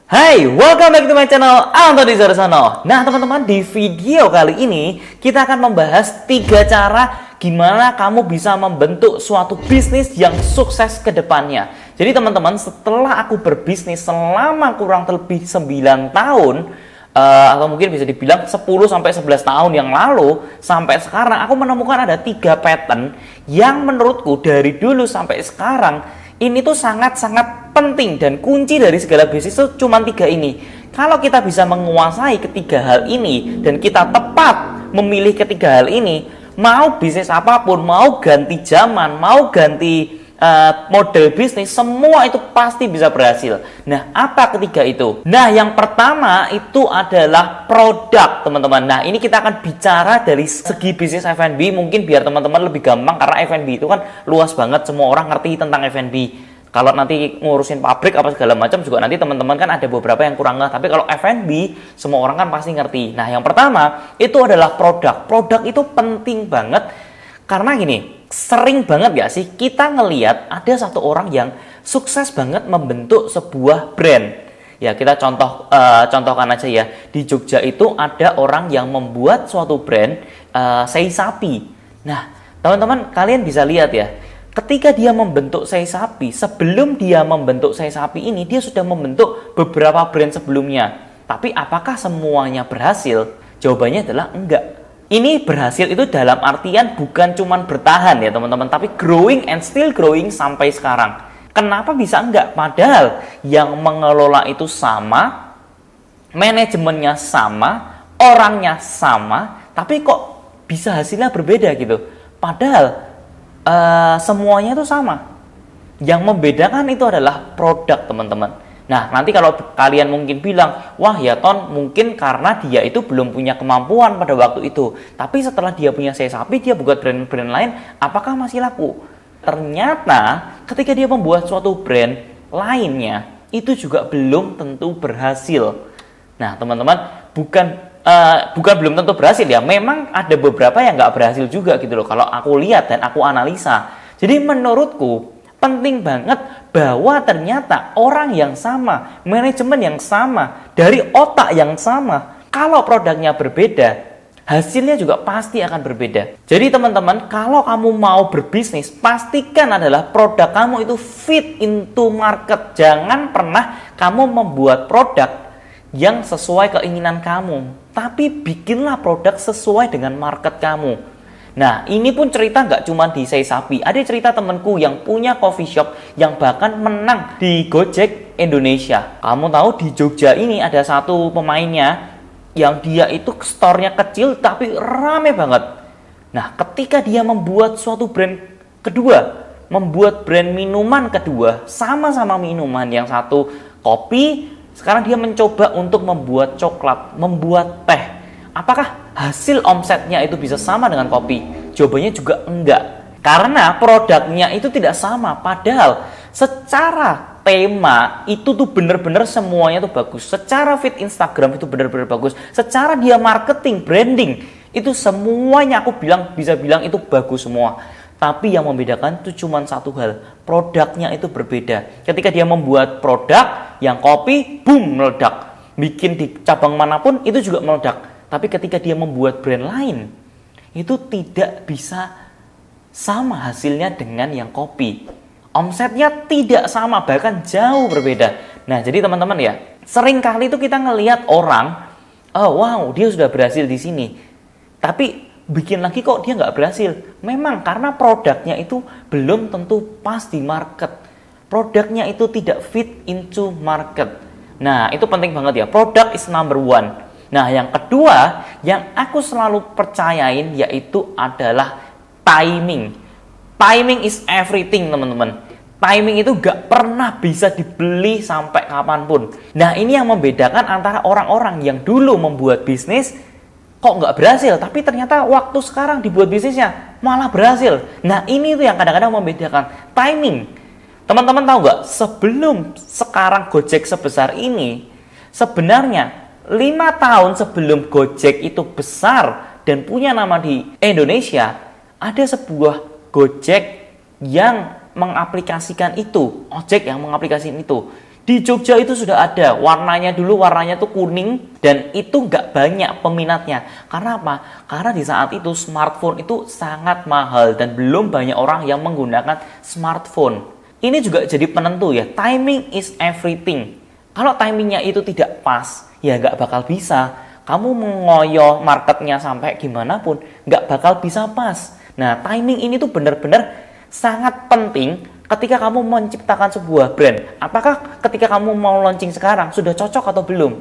Hai, welcome back to my channel Antoni Zarsono. Nah teman-teman, di video kali ini kita akan membahas 3 cara gimana kamu bisa membentuk suatu bisnis yang sukses ke depannya. Jadi teman-teman, setelah aku berbisnis selama kurang lebih 9 tahun atau mungkin bisa dibilang 10-11 tahun yang lalu, sampai sekarang aku menemukan ada 3 pattern yang menurutku dari dulu sampai sekarang ini tuh sangat-sangat penting, dan kunci dari segala bisnis itu cuma 3 ini. Kalau kita bisa menguasai ketiga hal ini dan kita tepat memilih ketiga hal ini, mau bisnis apapun, mau ganti zaman, mau ganti model bisnis, semua itu pasti bisa berhasil. Nah, apa ketiga itu? Nah, yang pertama itu adalah produk, teman-teman. Nah, ini kita akan bicara dari segi bisnis F&B, mungkin biar teman-teman lebih gampang, karena F&B itu kan luas banget, semua orang ngerti tentang F&B. Kalau nanti ngurusin pabrik apa segala macam juga nanti teman-teman kan ada beberapa yang kurang ngerti. Tapi kalau F&B semua orang kan pasti ngerti. Nah, yang pertama itu adalah produk. Produk itu penting banget karena gini, sering banget gak sih kita ngeliat ada satu orang yang sukses banget membentuk sebuah brand. Ya, kita contohkan aja ya. Di Jogja itu ada orang yang membuat suatu brand sei sapi. Nah, teman-teman kalian bisa lihat ya. Ketika dia membentuk sei sapi, sebelum dia membentuk sei sapi ini, dia sudah membentuk beberapa brand sebelumnya. Tapi apakah semuanya berhasil? Jawabannya adalah enggak. Ini berhasil itu dalam artian bukan cuma bertahan ya teman-teman, tapi growing and still growing sampai sekarang. Kenapa bisa enggak? Padahal yang mengelola itu sama, manajemennya sama, orangnya sama, tapi kok bisa hasilnya berbeda gitu. Padahal semuanya itu sama. Yang membedakan itu adalah produk, teman-teman. Nah, nanti kalau kalian mungkin bilang, wah ya Ton, mungkin karena dia itu belum punya kemampuan pada waktu itu. Tapi setelah dia punya sei sapi, dia buat brand-brand lain, apakah masih laku? Ternyata ketika dia membuat suatu brand lainnya, itu juga belum tentu berhasil. Nah, teman-teman, bukan belum tentu berhasil ya, memang ada beberapa yang nggak berhasil juga gitu loh, kalau aku lihat dan aku analisa. Jadi menurutku penting banget bahwa ternyata orang yang sama, manajemen yang sama, dari otak yang sama, kalau produknya berbeda, hasilnya juga pasti akan berbeda. Jadi teman-teman, kalau kamu mau berbisnis, pastikan adalah produk kamu itu fit into market. Jangan pernah kamu membuat produk yang sesuai keinginan kamu, tapi bikinlah produk sesuai dengan market kamu. Nah, ini pun cerita nggak cuma di sei sapi. Ada cerita temanku yang punya coffee shop yang bahkan menang di Gojek Indonesia. Kamu tahu di Jogja ini ada satu pemainnya yang dia itu store-nya kecil tapi rame banget. Nah, ketika dia membuat suatu brand kedua, membuat brand minuman kedua, sama-sama minuman, yang satu kopi, sekarang dia mencoba untuk membuat coklat, membuat teh. Apakah hasil omsetnya itu bisa sama dengan kopi? Jawabannya juga enggak. Karena produknya itu tidak sama. Padahal secara tema itu tuh bener-bener semuanya tuh bagus. Secara feed Instagram itu bener-bener bagus. Secara dia marketing, branding, itu semuanya aku bisa bilang itu bagus semua. Tapi yang membedakan itu cuma satu hal, produknya itu berbeda. Ketika dia membuat produk yang kopi, boom, meledak. Bikin di cabang manapun itu juga meledak. Tapi ketika dia membuat brand lain, itu tidak bisa sama hasilnya dengan yang kopi. Omsetnya tidak sama, bahkan jauh berbeda. Nah, jadi teman-teman ya, sering kali itu kita ngelihat orang, oh wow, dia sudah berhasil di sini. Tapi bikin lagi kok dia nggak berhasil. Memang karena produknya itu belum tentu pas di market. Produknya itu tidak fit into market. Nah, itu penting banget ya. Product is number one. Nah, yang kedua yang aku selalu percayain yaitu adalah timing. Timing is everything, teman-teman. Timing itu gak pernah bisa dibeli sampai kapanpun. Nah, ini yang membedakan antara orang-orang yang dulu membuat bisnis kok nggak berhasil, tapi ternyata waktu sekarang dibuat bisnisnya malah berhasil. Nah, ini tuh yang kadang-kadang membedakan timing. Teman-teman tahu nggak, sebelum sekarang Gojek sebesar ini, sebenarnya 5 tahun sebelum Gojek itu besar dan punya nama di Indonesia, ada sebuah Gojek yang mengaplikasikan itu, ojek yang mengaplikasikan itu. Di Jogja itu sudah ada, warnanya dulu warnanya tuh kuning dan itu nggak banyak peminatnya. Karena apa? Karena di saat itu smartphone itu sangat mahal dan belum banyak orang yang menggunakan smartphone. Ini juga jadi penentu ya, timing is everything. Kalau timingnya itu tidak pas, ya nggak bakal bisa. Kamu mengoyo marketnya sampai gimana pun, nggak bakal bisa pas. Nah, timing ini tuh benar-benar sangat penting ketika kamu menciptakan sebuah brand. Apakah ketika kamu mau launching sekarang sudah cocok atau belum?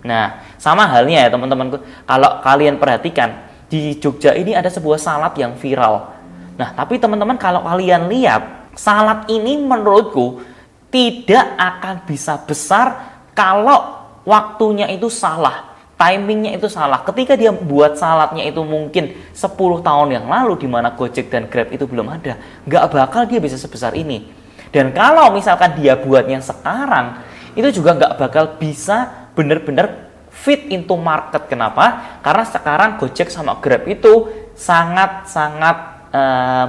Nah, sama halnya ya teman-temanku. Kalau kalian perhatikan, di Jogja ini ada sebuah salad yang viral. Nah, tapi teman-teman kalau kalian lihat, salad ini menurutku tidak akan bisa besar kalau waktunya itu salah. Timingnya itu salah. Ketika dia buat saladnya itu mungkin 10 tahun yang lalu di mana Gojek dan Grab itu belum ada, nggak bakal dia bisa sebesar ini. Dan kalau misalkan dia buatnya sekarang, itu juga nggak bakal bisa benar-benar fit into market. Kenapa? Karena sekarang Gojek sama Grab itu sangat-sangat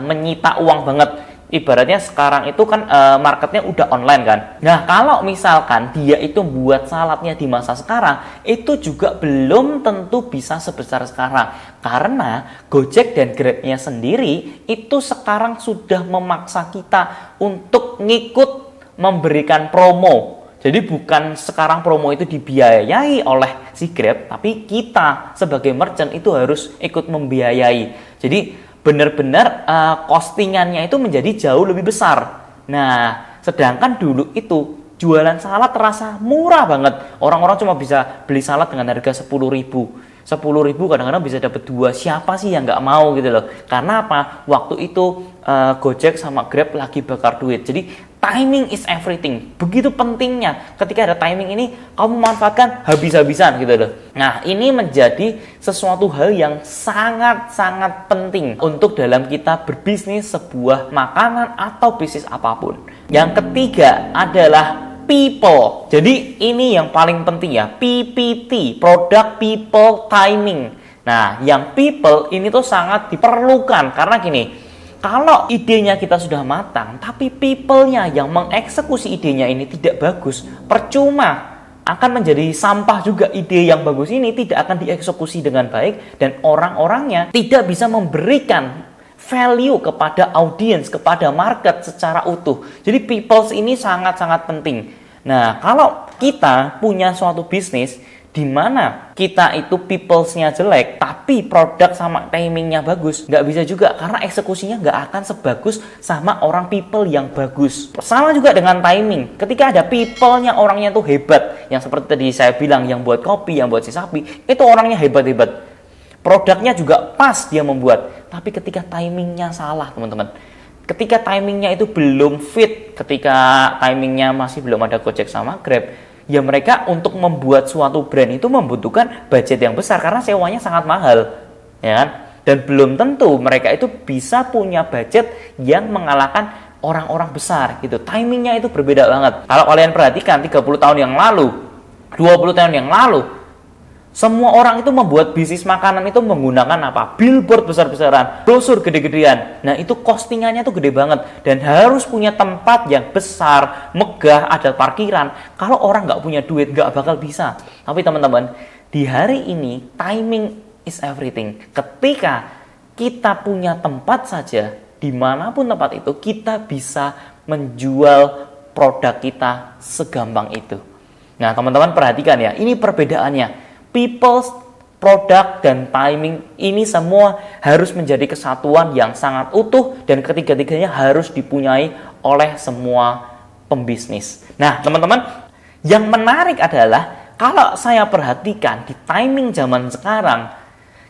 menyita uang banget. Ibaratnya sekarang itu kan marketnya udah online kan. Nah, kalau misalkan dia itu buat saladnya di masa sekarang, itu juga belum tentu bisa sebesar sekarang. Karena Gojek dan Grab-nya sendiri itu sekarang sudah memaksa kita untuk ngikut memberikan promo. Jadi bukan sekarang promo itu dibiayai oleh si Grab, tapi kita sebagai merchant itu harus ikut membiayai. Jadi benar-benar costingannya itu menjadi jauh lebih besar. Nah, sedangkan dulu itu jualan salad terasa murah banget. Orang-orang cuma bisa beli salad dengan harga 10.000. 10.000 kadang-kadang bisa dapat 2. Siapa sih yang nggak mau gitu loh? Karena apa? Waktu itu Gojek sama Grab lagi bakar duit. Jadi timing is everything. Begitu pentingnya ketika ada timing ini, kamu manfaatkan habis-habisan gitu loh. Nah, ini menjadi sesuatu hal yang sangat-sangat penting untuk dalam kita berbisnis sebuah makanan atau bisnis apapun. Yang ketiga adalah people. Jadi ini yang paling penting ya, PPT, product, people, timing. Nah, yang people ini tuh sangat diperlukan karena gini, kalau idenya kita sudah matang, tapi people-nya yang mengeksekusi idenya ini tidak bagus, percuma, akan menjadi sampah juga. Ide yang bagus ini tidak akan dieksekusi dengan baik dan orang-orangnya tidak bisa memberikan value kepada audiens, kepada market secara utuh. Jadi peoples ini sangat-sangat penting. Nah, kalau kita punya suatu bisnis di mana kita itu peoples-nya jelek, tapi produk sama timingnya bagus, nggak bisa juga karena eksekusinya nggak akan sebagus sama orang people yang bagus. Sama juga dengan timing. Ketika ada people-nya orangnya tuh hebat, yang seperti tadi saya bilang, yang buat kopi, yang buat si sapi, itu orangnya hebat-hebat. Produknya juga pas dia membuat, tapi ketika timingnya salah, teman-teman. Ketika timingnya itu belum fit, ketika timingnya masih belum ada Gojek sama Grab, ya mereka untuk membuat suatu brand itu membutuhkan budget yang besar karena sewanya sangat mahal, ya kan? Dan belum tentu mereka itu bisa punya budget yang mengalahkan orang-orang besar gitu. Timingnya itu berbeda banget. Kalau kalian perhatikan 30 tahun yang lalu, 20 tahun yang lalu, semua orang itu membuat bisnis makanan itu menggunakan apa? Billboard besar-besaran, brosur gede-gedean. Nah, itu costingannya tuh gede banget dan harus punya tempat yang besar, megah, ada parkiran. Kalau orang nggak punya duit, nggak bakal bisa. Tapi teman-teman, di hari ini timing is everything. Ketika kita punya tempat saja, dimanapun tempat itu, kita bisa menjual produk kita segampang itu. Nah, teman-teman perhatikan ya, ini perbedaannya. People, produk, dan timing ini semua harus menjadi kesatuan yang sangat utuh dan ketiga-tiganya harus dipunyai oleh semua pembisnis. Nah, teman-teman, yang menarik adalah kalau saya perhatikan di timing zaman sekarang,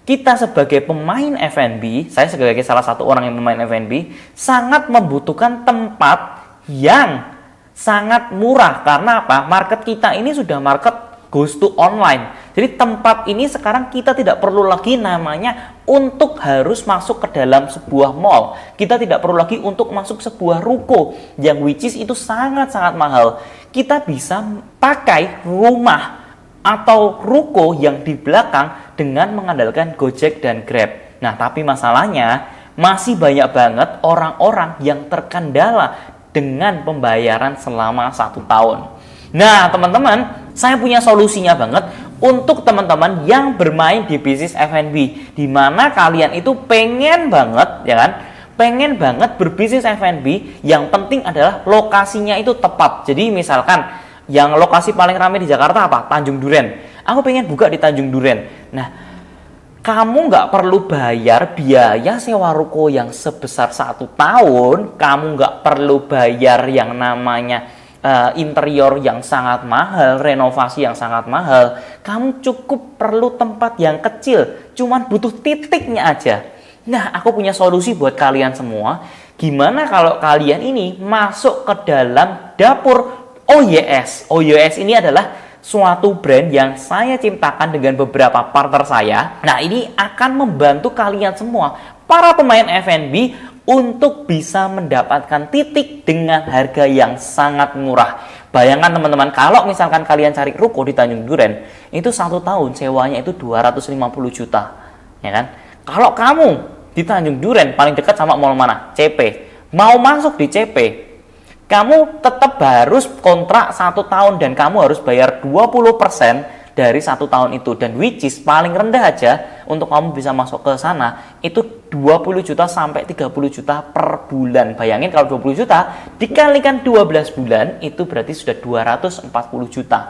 kita sebagai pemain F&B, saya sebagai salah satu orang yang pemain F&B, sangat membutuhkan tempat yang sangat murah. Karena apa? Market kita ini sudah market goes to online. Jadi tempat ini sekarang kita tidak perlu lagi namanya untuk harus masuk ke dalam sebuah mall. Kita tidak perlu lagi untuk masuk sebuah ruko yang which is itu sangat-sangat mahal. Kita bisa pakai rumah atau ruko yang di belakang dengan mengandalkan Gojek dan Grab. Nah, tapi masalahnya masih banyak banget orang-orang yang terkendala dengan pembayaran selama 1 tahun. Nah, teman-teman, saya punya solusinya banget untuk teman-teman yang bermain di bisnis F&B, di mana kalian itu pengen banget, ya kan? Pengen banget berbisnis F&B, yang penting adalah lokasinya itu tepat. Jadi misalkan yang lokasi paling ramai di Jakarta apa? Tanjung Duren. Aku pengen buka di Tanjung Duren. Nah, kamu nggak perlu bayar biaya sewa ruko yang sebesar 1 tahun. Kamu nggak perlu bayar yang namanya interior yang sangat mahal, renovasi yang sangat mahal. Kamu cukup perlu tempat yang kecil, cuman butuh titiknya aja. Nah, aku punya solusi buat kalian semua. Gimana kalau kalian ini masuk ke dalam dapur OYS? OYS ini adalah suatu brand yang saya ciptakan dengan beberapa partner saya. Nah, ini akan membantu kalian semua, para pemain F&B, untuk bisa mendapatkan titik dengan harga yang sangat murah. Bayangkan teman-teman, kalau misalkan kalian cari ruko di Tanjung Duren, itu 1 tahun sewanya itu 250 juta. Ya kan? Kalau kamu di Tanjung Duren paling dekat sama mall mana? CP. Mau masuk di CP, kamu tetap harus kontrak 1 tahun dan kamu harus bayar 20% dari 1 tahun itu. Dan which is paling rendah aja untuk kamu bisa masuk ke sana itu 20 juta sampai 30 juta per bulan. Bayangin kalau 20 juta dikalikan 12 bulan itu berarti sudah 240 juta.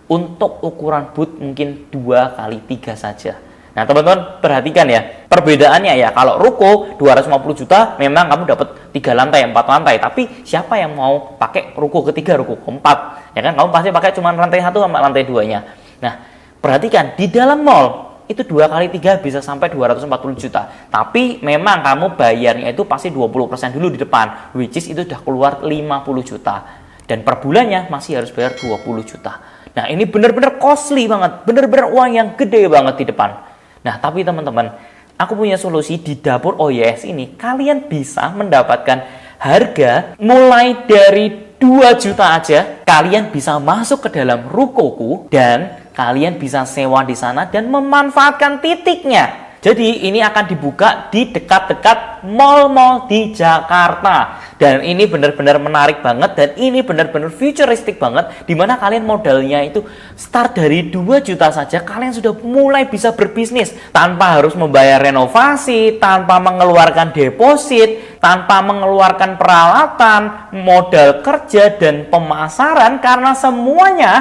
Untuk ukuran booth mungkin 2 kali 3 saja. Nah, teman-teman perhatikan ya, perbedaannya ya. Kalau ruko 250 juta memang kamu dapat 3 lantai, 4 lantai. Tapi siapa yang mau pakai ruko ketiga, ruko keempat? Ya kan, kamu pasti pakai cuma lantai 1 sama lantai 2-nya. Nah, perhatikan di dalam mall itu 2 kali 3 bisa sampai 240 juta. Tapi memang kamu bayarnya itu pasti 20% dulu di depan, which is itu udah keluar 50 juta. Dan per bulannya masih harus bayar 20 juta. Nah, ini benar-benar costly banget, benar-benar uang yang gede banget di depan. Nah, tapi teman-teman, aku punya solusi di dapur OYS ini. Kalian bisa mendapatkan harga mulai dari 2 juta aja. Kalian bisa masuk ke dalam rukoku dan kalian bisa sewa di sana dan memanfaatkan titiknya. Jadi ini akan dibuka di dekat-dekat mall-mall di Jakarta. Dan ini benar-benar menarik banget dan ini benar-benar futuristik banget, dimana kalian modalnya itu start dari 2 juta saja, kalian sudah mulai bisa berbisnis tanpa harus membayar renovasi, tanpa mengeluarkan deposit, tanpa mengeluarkan peralatan, modal kerja, dan pemasaran, karena semuanya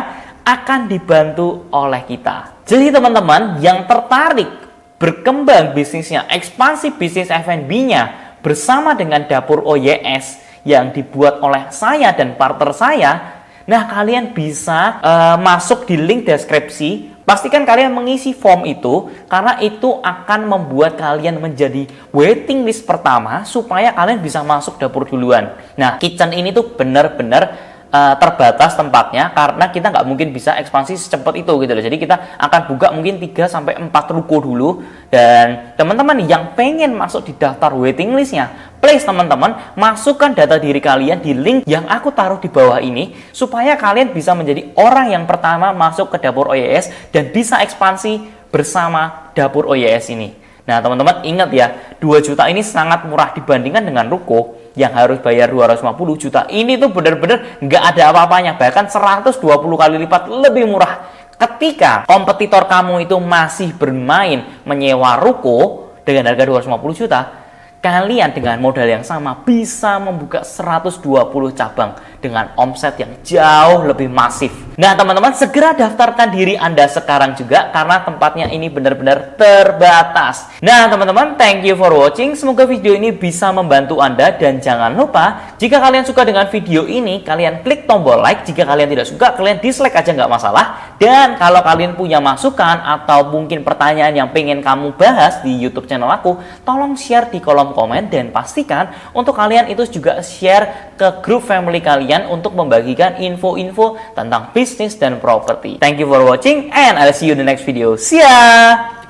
akan dibantu oleh kita. Jadi teman-teman yang tertarik berkembang bisnisnya, ekspansi bisnis F&B-nya bersama dengan dapur OYS yang dibuat oleh saya dan partner saya, nah kalian bisa masuk di link deskripsi. Pastikan kalian mengisi form itu, karena itu akan membuat kalian menjadi waiting list pertama supaya kalian bisa masuk dapur duluan. Nah, kitchen ini tuh benar-benar terbatas tempatnya, karena kita nggak mungkin bisa ekspansi secepat itu gitu loh. Jadi kita akan buka mungkin 3-4 ruko dulu. Dan teman-teman yang pengen masuk di daftar waiting listnya, please teman-teman masukkan data diri kalian di link yang aku taruh di bawah ini, supaya kalian bisa menjadi orang yang pertama masuk ke dapur OYS dan bisa ekspansi bersama dapur OYS ini. Nah teman-teman ingat ya, 2 juta ini sangat murah dibandingkan dengan ruko yang harus bayar 250 juta. Ini tuh benar-benar nggak ada apa-apanya, bahkan 120 kali lipat lebih murah. Ketika kompetitor kamu itu masih bermain menyewa ruko dengan harga 250 juta, kalian dengan modal yang sama bisa membuka 120 cabang dengan omset yang jauh lebih masif. Nah teman-teman, segera daftarkan diri Anda sekarang juga, karena tempatnya ini benar-benar terbatas. Nah teman-teman, thank you for watching. Semoga video ini bisa membantu Anda, dan jangan lupa jika kalian suka dengan video ini, kalian klik tombol like. Jika kalian tidak suka, kalian dislike aja, nggak masalah. Dan kalau kalian punya masukan atau mungkin pertanyaan yang pengen kamu bahas di YouTube channel aku, tolong share di kolom komen, dan pastikan untuk kalian itu juga share ke grup family kalian untuk membagikan info-info tentang bisnis dan properti. Thank you for watching and I'll see you in the next video. See ya!